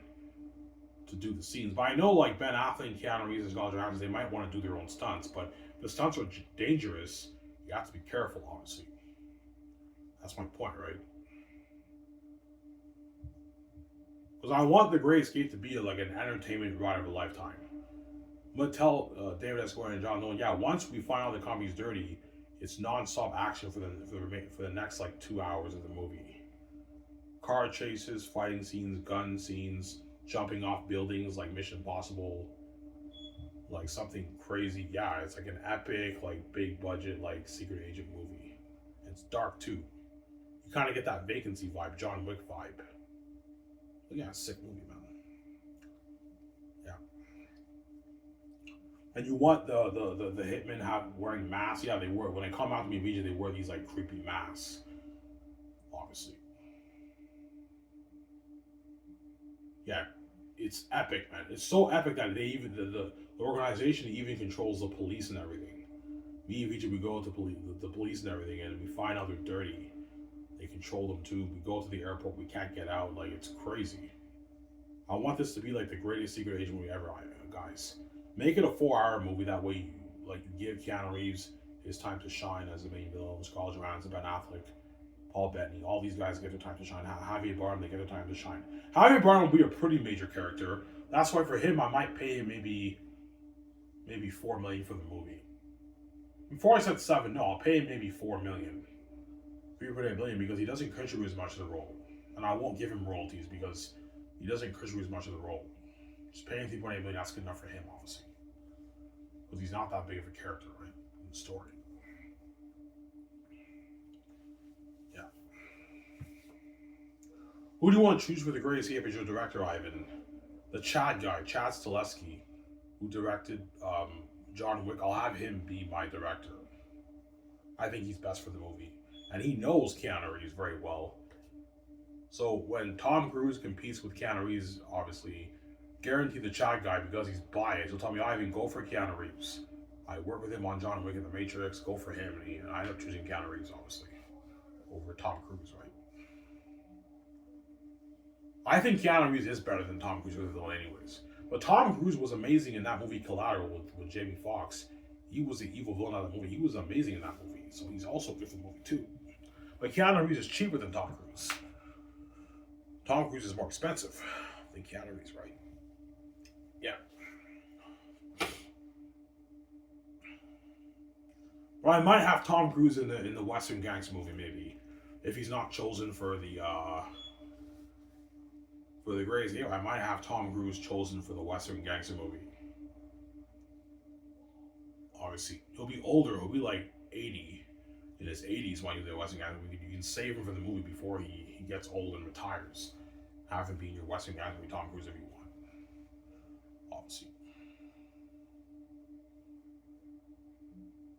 to do the scenes. But I know like Ben Affleck and Keanu Reeves and Scarlett Johansson, they might want to do their own stunts. But if the stunts are dangerous, you have to be careful, obviously. That's my point, right? Because I want The Great Escape to be like an entertainment ride of a lifetime. I'm going to tell David Esquire and John Nolan, yeah, once we find out the company's dirty, it's non-stop action for the next like 2 hours of the movie. Car chases, fighting scenes, gun scenes, jumping off buildings like Mission Impossible, like something crazy. Yeah, it's like an epic, like big budget, like secret agent movie. It's dark too. You kind of get that Vacancy vibe, John Wick vibe. But yeah, sick movie, man. Yeah. And you want the hitmen wearing masks? Yeah, they wear. When they come out to me immediately, they wear these like creepy masks. Obviously. Yeah, it's epic, man. It's so epic that they even the organization even controls the police and everything. Me and Vijay, we go to the police and everything, and we find out they're dirty. They control them too. We go to the airport, we can't get out. Like, it's crazy. I want this to be like the greatest secret agent movie ever, guys. Make it a 4-hour movie. That way, you give Keanu Reeves his time to shine as the main villain. Scarlett Johansson, Ben Affleck, Paul Bettany, all these guys get their time to shine. Javier Bardem, they get their time to shine. Javier Bardem will be a pretty major character. That's why for him, I might pay him maybe $4 million for the movie. Before I said 7, no, I'll pay him maybe $4 million. $3.8 million because he doesn't contribute as much to the role, and I won't give him royalties because he doesn't contribute as much to the role. Just paying $3.8 million, that's good enough for him, obviously, because he's not that big of a character, right, in the story. Who do you want to choose for the Great Escape as your director, Ivan? The Chad guy, Chad Stileski, who directed John Wick. I'll have him be my director. I think he's best for the movie. And he knows Keanu Reeves very well. So when Tom Cruise competes with Keanu Reeves, obviously, guarantee the Chad guy, because he's biased, he'll tell me, Ivan, go for Keanu Reeves. I work with him on John Wick and The Matrix, go for him. And I end up choosing Keanu Reeves, obviously, over Tom Cruise, right? I think Keanu Reeves is better than Tom Cruise as a villain anyways. But Tom Cruise was amazing in that movie Collateral with Jamie Foxx. He was the evil villain of the movie. He was amazing in that movie. So he's also good for the movie too. But Keanu Reeves is cheaper than Tom Cruise. Tom Cruise is more expensive than Keanu Reeves, right? Yeah. Well, I might have Tom Cruise in the Western Gangster movie, maybe. If he's not chosen for the Great Escape, I might have Tom Cruise chosen for the Western Gangster movie. Obviously, he'll be older. He'll be like 80, in his 80s when he's the Western Gangster movie. You can save him for the movie before he gets old and retires. Have him be in your Western Gangster movie, Tom Cruise, if you want. Obviously.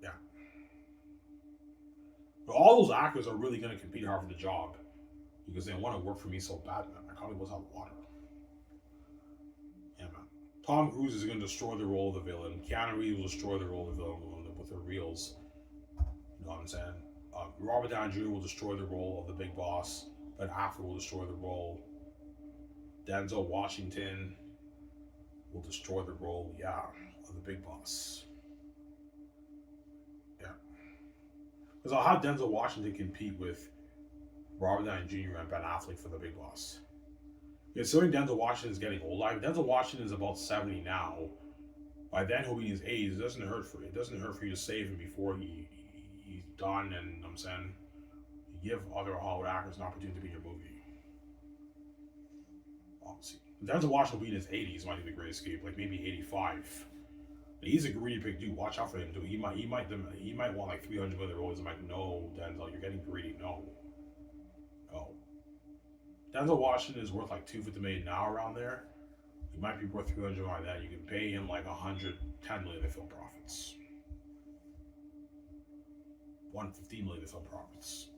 Yeah. But all those actors are really going to compete hard for the job because they want to work for me so bad, man. My comic books have water. Yeah, man. Tom Cruise is going to destroy the role of the villain. Keanu Reeves will destroy the role of the villain with the reels. You know what I'm saying? Robert Downey Jr. will destroy the role of the big boss. Ben Affleck will destroy the role. Denzel Washington will destroy the role, of the big boss. Yeah. Because I'll have Denzel Washington compete with Robert Downey Jr. and Ben Affleck for the big boss. Considering Denzel Washington is getting old, like Denzel Washington is about 70 now. By then he'll be in his 80s. It doesn't hurt for you to save him before he's done. And I'm saying, you give other Hollywood actors an opportunity to be in your movie. Obviously, Denzel Washington will be in his 80s when he do The Great Escape, like maybe 85. But he's a greedy pig dude. Watch out for him, dude. He might want like 300 million roles. I'm like, no, Denzel, you're getting greedy. No. Denzel Washington is worth like $250 million now around there. He might be worth 300 million like that. You can pay him like 110 million in film profits. 150 million in film profits.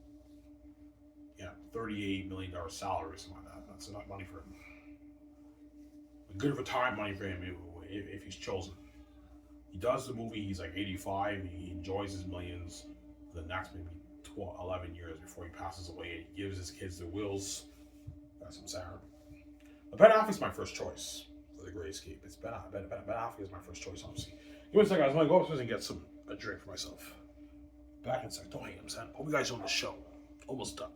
Yeah, $38 million salary or something like that. That's enough money for him. Good retirement money for him if he's chosen. He does the movie, he's like 85, he enjoys his millions for the next maybe 11 years before he passes away, and he gives his kids their wills. That's some sour. But Ben Affleck's my first choice for The Great Escape. It's Ben Affleck is my first choice, obviously. Give me a second, guys. I'm going to go upstairs and get a drink for myself. Back in a sec. Don't hate him, son. Hope you guys on the show. Almost done.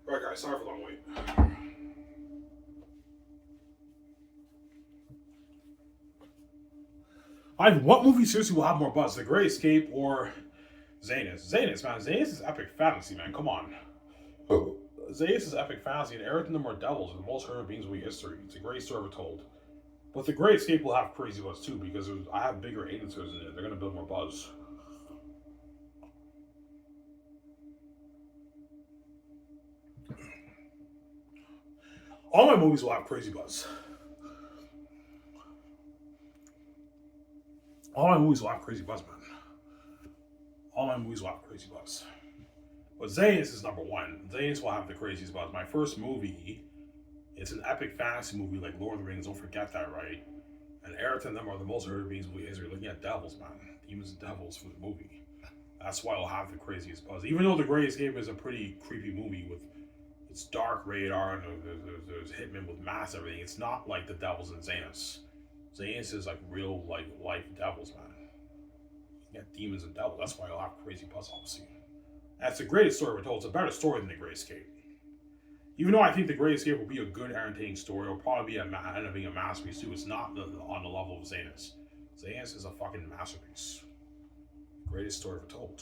Alright, guys, sorry for the long wait. What movie seriously will have more buzz? The Great Escape or Zanus? Zanus, man. Zanus is epic fantasy, man. Come on. Zanus is epic fantasy, and Eric and the More Devils are the most heard beings in history. It's a great story ever told. But the Great Escape will have crazy buzz too because I have bigger agencies in it. They're gonna build more buzz. All my movies will have crazy buzz. All my movies will have crazy buzz, man. All my movies will have crazy buzz. But Zanus is number one. Zanus will have the craziest buzz. My first movie, it's an epic fantasy movie like Lord of the Rings. Don't forget that, right? And Eric and them are the most heard beings in history. Looking at devils, man. Demons and devils for the movie. That's why it'll have the craziest buzz. Even though The Great Escape is a pretty creepy movie with it's dark radar and there's hitmen with masks and everything. It's not like the devils in Zanus. Zanus is like real like life devils, man. You got demons and devils. That's why it'll have crazy buzz, obviously. That's the greatest story we're told. It's a better story than The Great Escape. Even though I think The Great Escape will be a good, entertaining story, it'll probably be end up being a masterpiece too. It's not on the level of Zanus. Zanus is a fucking masterpiece. The greatest story ever told.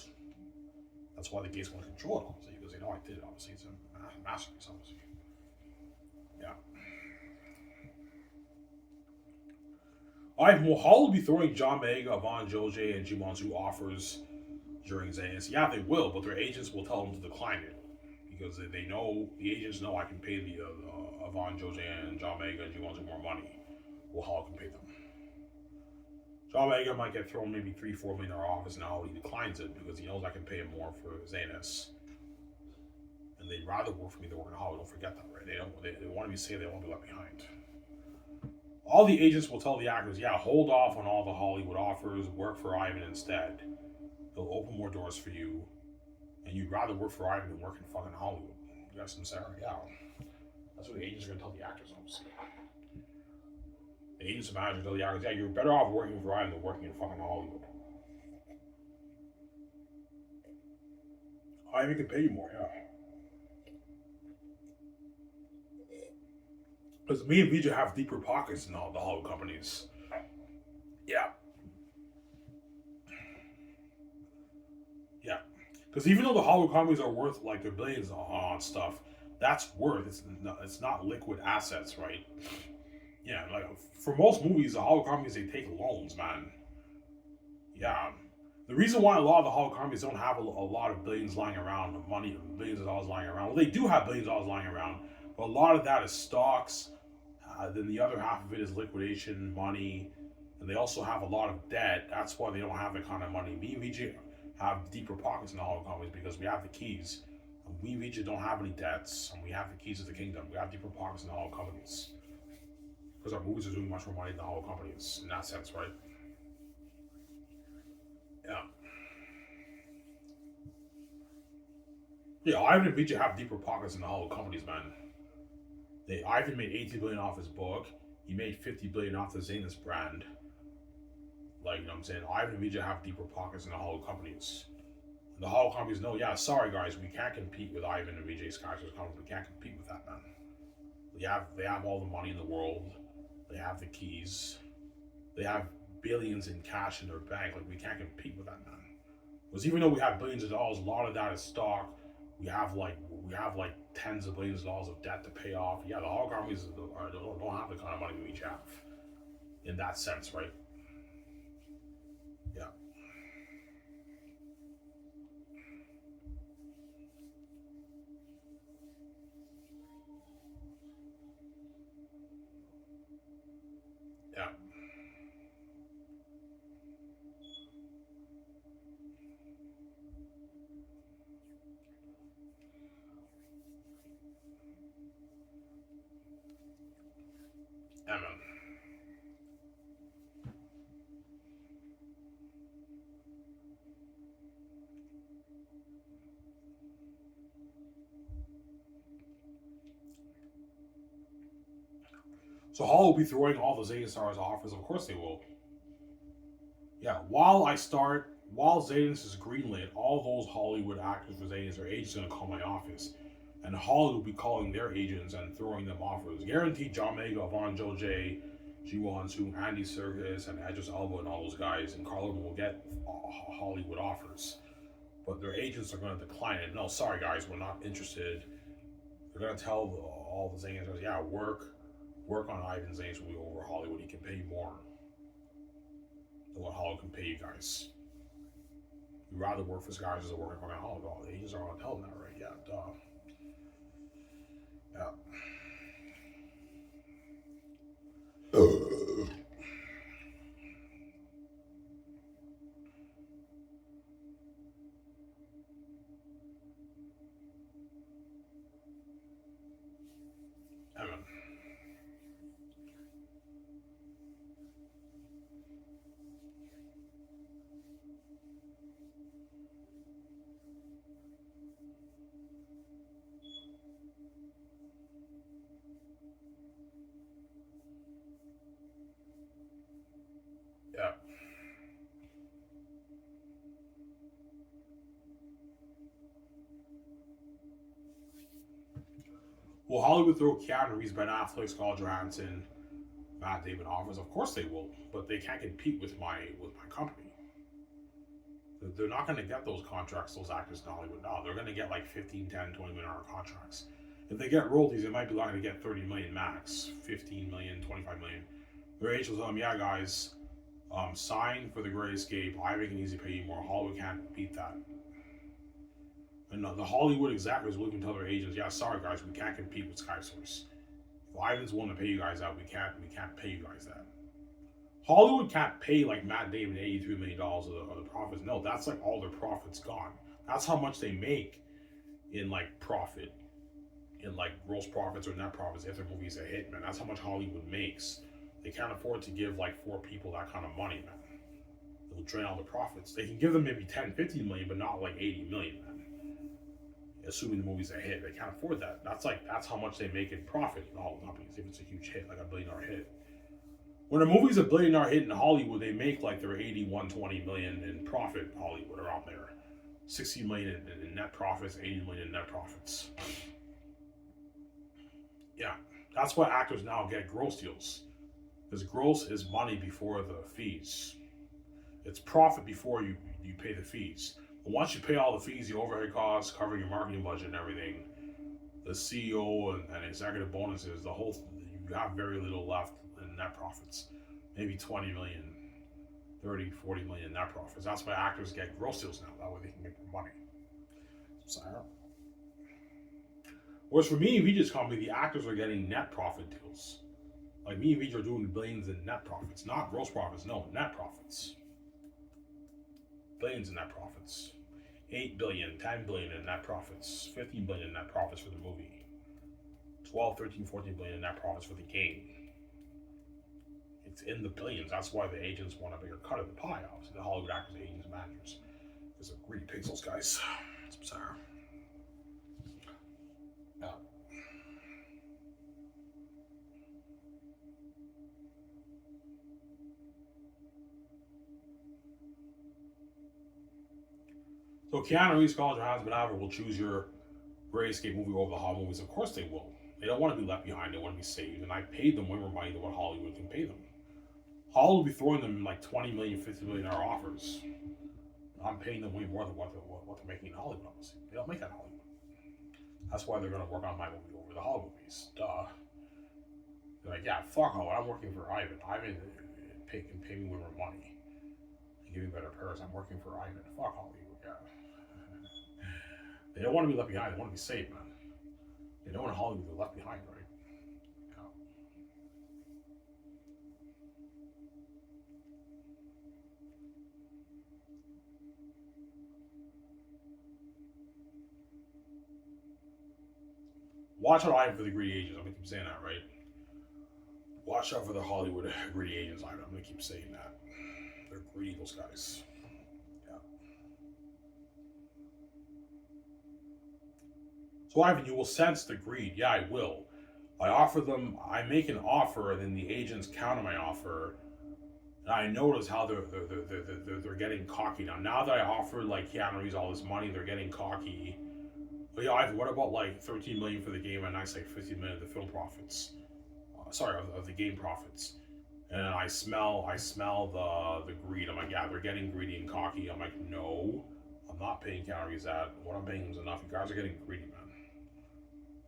That's why the gates want to control it, obviously, because they know I did it, obviously. It's a masterpiece, obviously. Yeah. Alright, Mohal will be throwing John Boyega, Yvonne Joje, and Jimonsu offers during Zanus. Yeah, they will, but their agents will tell them to decline it. Because they know, the agents know I can pay the Yvonne Joje and John Boyega and Jimonsu more money. Mohal can pay them. John Boyega might get thrown maybe $3-4 million office now. He declines it because he knows I can pay him more for Zanus. And they'd rather work for me than work in Hollywood. Don't forget that, right? They want to be safe. They won't be left behind. All the agents will tell the actors, yeah, hold off on all the Hollywood offers. Work for Ivan instead. They'll open more doors for you. And you'd rather work for Ivan than work in fucking Hollywood. You got some Sarah? Yeah. That's what the agents are going to tell the actors, obviously. The agents and managers tell the actors, yeah, you're better off working for Ivan than working in fucking Hollywood. Ivan can pay you more, yeah. Because me and Vijay have deeper pockets than all the Hollywood companies. Yeah. Yeah. Because even though the Hollywood companies are worth like their billions on stuff, that's worth. It's not liquid assets, right? Yeah, like for most movies, the Hollywood companies they take loans, man. Yeah. The reason why a lot of the Hollywood companies don't have a lot of billions lying around, money, billions of dollars lying around. Well, they do have billions of dollars lying around, but a lot of that is stocks. Then the other half of it is liquidation, money, and they also have a lot of debt. That's why they don't have that kind of money. Me and VJ have deeper pockets in the Hollywood companies because we have the keys. And we and VJ don't have any debts, and we have the keys to the kingdom. We have deeper pockets in the Hollywood companies. Because our movies are doing much more money than the Hollywood companies in that sense, right? Yeah. Yeah, Ivan and Vijay have deeper pockets in the Hollywood companies, man. Ivan made $18 billion off his book. He made $50 billion off the Zanus brand. Like, you know what I'm saying? Ivan and Vijay have deeper pockets in the Hollywood companies. The Hollywood companies know, yeah, sorry guys, we can't compete with Ivan and Vijay's Skywars company. We can't compete with that, man. They have all the money in the world. They have the keys. They have billions in cash in their bank. Like, we can't compete with that, man. Because even though we have billions of dollars, a lot of that is stock. We have like tens of billions of dollars of debt to pay off. Yeah, the Hollywood companies don't have the kind of money we each have. In that sense, right? Yeah. Yeah. Yeah, man. So Hall will be throwing all the Zeta Stars offers. Of course they will. Yeah, while Zetas is greenlit, all those Hollywood actors for Zetas are agents going to call my office. And Hollywood will be calling their agents and throwing them offers. Guaranteed John Boyega, Yvonne Joje, Jiwon Soon, Andy Serkis, and Idris Elba and all those guys, and Carlin will get Hollywood offers. But their agents are going to decline it. No, sorry guys, we're not interested. They're going to tell all the Zetas, yeah, work Work on Ivan Zane's movie over Hollywood. He can pay you more than what Hollywood can pay you guys. You'd rather work for this guys as a working on Hollywood. All the agents are on hell now, right? Yeah, duh. Yeah. Evan. Yeah. Will Hollywood throw Keanu Reeves, Ben Affleck, Scarlett Johansson, Matt Damon offers? Of course they will, but they can't compete with my company. They're not going to get those contracts, those actors in Hollywood now. They're going to get like 15, 10, 20 million dollar contracts. If they get royalties, they might be lucky to get 30 million max, 15 million, 25 million. Their agent will tell them, yeah, guys, sign for the Great Escape. Ivan can easily pay you more. Hollywood can't beat that. And the Hollywood executives will even tell their agents, yeah, sorry guys, we can't compete with Skiv SOURCE. If Ivan's willing to pay you guys out, we can't pay you guys that. Hollywood can't pay like Matt Damon $83 million of the profits. No, that's like all their profits gone. That's how much they make in like profit, in like gross profits or net profits if their movie's a hit, man. That's how much Hollywood makes. They can't afford to give like 4 people that kind of money, man. It'll drain all the profits. They can give them maybe 10, 15 million, but not like 80 million, man. Assuming the movie's a hit, they can't afford that. That's how much they make in profit in all the companies if it's a huge hit, like a $1 billion hit. When a movie's a $1 billion hit in Hollywood, they make like their 80, 120 million in profit in Hollywood around there. 60 million in net profits, 80 million in net profits. Yeah, that's why actors now get gross deals. Because gross is money before the fees. It's profit before you pay the fees. But once you pay all the fees, the overhead costs, cover your marketing budget and everything, the CEO and executive bonuses, you have very little left in net profits. Maybe 20 million, 30, 40 million net profits. That's why actors get gross deals now. That way they can make more money. Sorry. Whereas for me and Vijay's company, the actors are getting net profit deals. Like me and Vijay are doing billions in net profits. Not gross profits, no, net profits. Billions in net profits. 8 billion, 10 billion in net profits. 15 billion in net profits for the movie. 12, 13, 14 billion in net profits for the game. It's in the billions. That's why the agents want a bigger cut of the pie, obviously. The Hollywood actors, agents, managers. Because they're greedy pixels, guys. It's bizarre. Yeah. So Keanu Reeves, Scarlett Johansson, whatever, will choose your Great Escape movie over the Hollywood movies. Of course they will. They don't want to be left behind. They want to be saved. And I paid them way more money than what Hollywood can pay them. Hollywood will be throwing them like 20 million, 50 million dollar offers. I'm paying them way more than what they're making in Hollywood, obviously. They don't make that in Hollywood. That's why they're going to work on my movie over the Hollywood movies. Duh. They're like, yeah, fuck Hollywood. I'm working for Ivan. Ivan can pay me way more money. And give me better purse. I'm working for Ivan. Fuck Hollywood. Yeah. They don't want to be left behind. They want to be saved, man. They don't want Hollywood to be left behind, right? Yeah. Watch out, Ivan, for the greedy agents. I'm going to keep saying that, right? Watch out for the Hollywood greedy agents, Ivan. I'm going to keep saying that. They're greedy, those guys. Yeah. So, Ivan, you will sense the greed. Yeah, I will. I make an offer, and then the agents counter my offer. And I notice how they're getting cocky now. Now that I offered like Keanu Reeves all this money, they're getting cocky. But yeah, Ivan, what about like 13 million for the game and I say 50 million of the film profits? Of the game profits. And I smell the greed. I'm like, yeah, they're getting greedy and cocky. I'm like, no, I'm not paying Keanu Reeves that. What I'm paying is enough. You guys are getting greedy, man.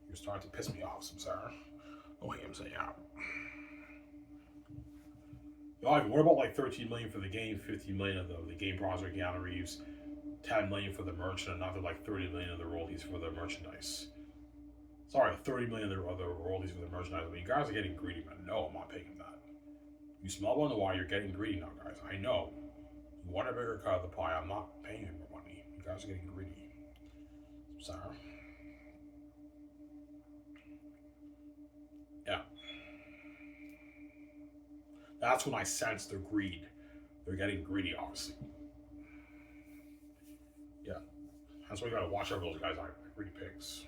You're starting to piss me off, Samsara. Oh, wait, I'm saying, yeah. Like, what about like 13 million for the game, 15 million of the game sponsor Keanu Reeves, 10 million for the merch, and another like 30 million of the royalties for the merchandise. Sorry, 30 million of the royalties for the merchandise. I mean, you guys are getting greedy, man. No, I'm not paying that. You smell on the wire, you're getting greedy now, guys. I know. You want a bigger cut of the pie, I'm not paying you more money. You guys are getting greedy. Sorry. Yeah. That's when I sense their greed. They're getting greedy, obviously. Yeah. That's why you gotta watch out for those guys like greedy pigs.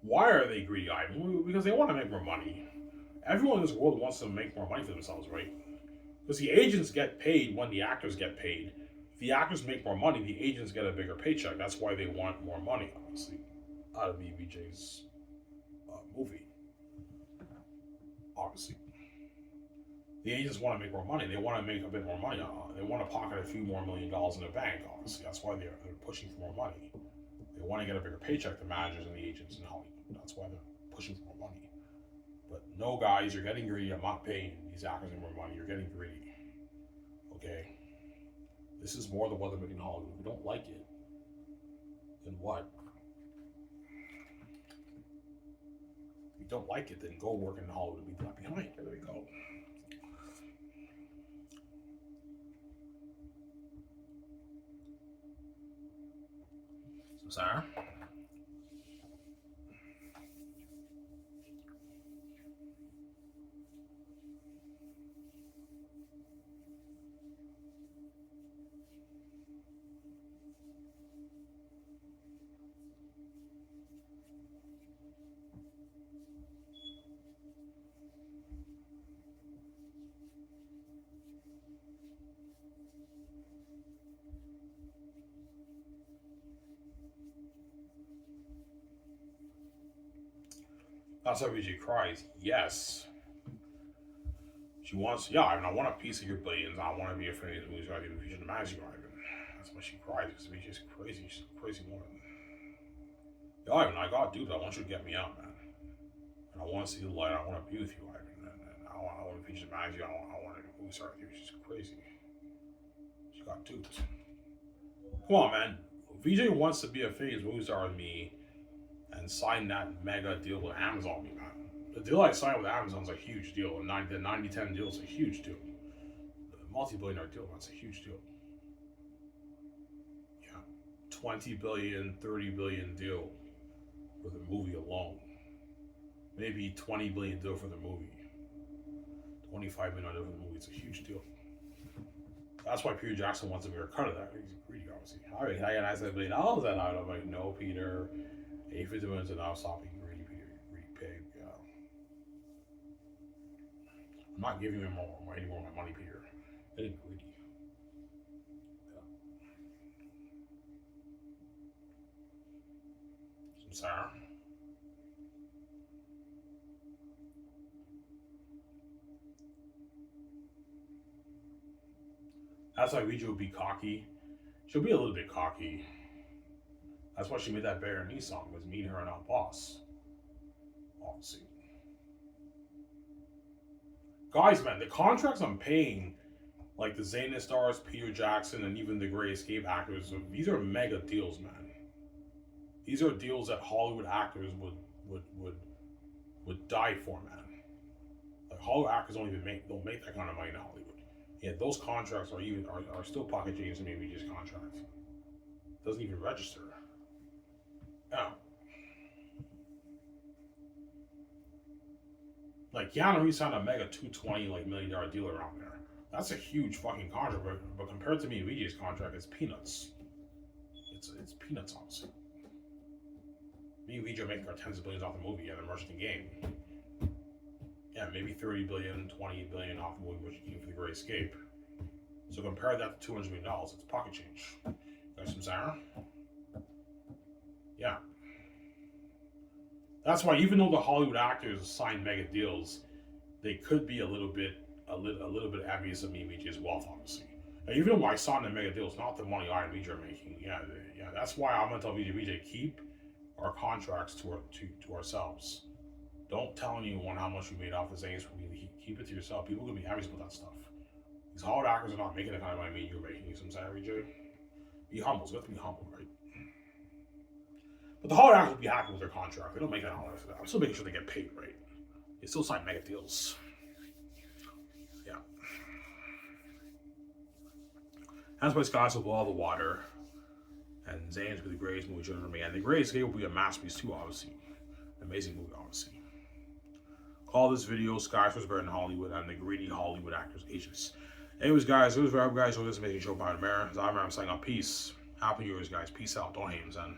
Why are they greedy? Because they want to make more money. Everyone in this world wants to make more money for themselves, right? Because the agents get paid when the actors get paid. If the actors make more money, the agents get a bigger paycheck. That's why they want more money, obviously, out of VJ's movie. Obviously. The agents want to make more money. They want to make a bit more money. They want to pocket a few more $1 million in the bank, obviously. That's why they're pushing for more money. They want to get a bigger paycheck, the managers and the agents in Hollywood. That's why they're pushing for more money. But no, guys, you're getting greedy. I'm not paying these actors any more money. You're getting greedy. Okay? This is more the weather in Hollywood. If you don't like it, then what? If you don't like it, then go work in Hollywood and be left behind. There we go. So, Sarah? That's why VJ cries. Yes. She wants, yeah, I mean, I want a piece of your billions. I want to be a friend of who's going to be the magic Ivan. That's why she cries. Because VJ's crazy. She's a crazy woman. Yeah, Ivan, I got dudes. I want you to get me out, man. And I want to see the light. I want to be with you, Ivan. And I want to be the magic. I want to be with you. She's crazy. She got dudes. Come on, man. VJ wants to be a phase movie star with me and sign that mega deal with Amazon, man. The deal I signed with Amazon's a huge deal. The 90-10 deal is a huge deal. The multi-billion-dollar deal, that's a huge deal. Yeah. 20 billion, 30 billion deal for the movie alone. Maybe 20 billion deal for the movie. 25 million deal for the movie. It's a huge deal. That's why Peter Jackson wants a bigger cut of that. He's greedy, obviously. All right, I got $9 billion that night. I'm like, no, Peter. 850 minutes and now stop being greedy, Peter. Greedy pig. Yeah. I'm not giving him any more of my money, Peter. Getting greedy. Yeah. Some sour. That's why Riju would be cocky. She'll be a little bit cocky. That's why she made that Bear and Me song, was me and her are not boss. Obviously. Guys, man, the contracts I'm paying, like the Xena Stars, Peter Jackson, and even the Great Escape actors, these are mega deals, man. These are deals that Hollywood actors would die for, man. Like Hollywood actors don't make that kind of money in Hollywood. Yeah, those contracts are still pocket change to maybe just contracts. Doesn't even register. Yeah. Like Keanu Reeves signed a mega $220 million deal around there. That's a huge fucking contract, but compared to me and VJ's contract, it's peanuts. It's peanuts, honestly. Me and VJ are making our tens of billions off the movie and the merchandising game. Yeah, maybe 30 billion, 20 billion off the movie merchandising for the Great Escape. So compare that to $200 million, it's pocket change. Got some Sarah? Yeah. That's why even though the Hollywood actors sign mega deals, they could be a little bit envious of me and VJ's wealth, obviously. And even though I saw in the mega deals, not the money I and VJ are making. Yeah, that's why I'm gonna tell VJ keep our contracts to ourselves. Don't tell anyone how much you made off the Zanes for me. Keep it to yourself. People are gonna be happy about that stuff. These Hall hackers are not making the kind of money you're making. You know what I'm saying, VJ? Be humble. You have to be humble, right? But the Hall hackers will be happy with their contract. They don't make that $100 for that. I'm still making sure they get paid, right? They still sign mega deals. Yeah. That's why Skiv will blow all the water. And Zane's with the Greys movie joining me. And the Greys will be a masterpiece too, obviously. Amazing movie, obviously. Call this video Skiv was better in Hollywood and the greedy Hollywood actors agents. Anyways, guys, it was Rob, guys. So this is amazing show by the mayor. I'm saying peace. Happy New Year's, guys. Peace out. Don't hate him, son.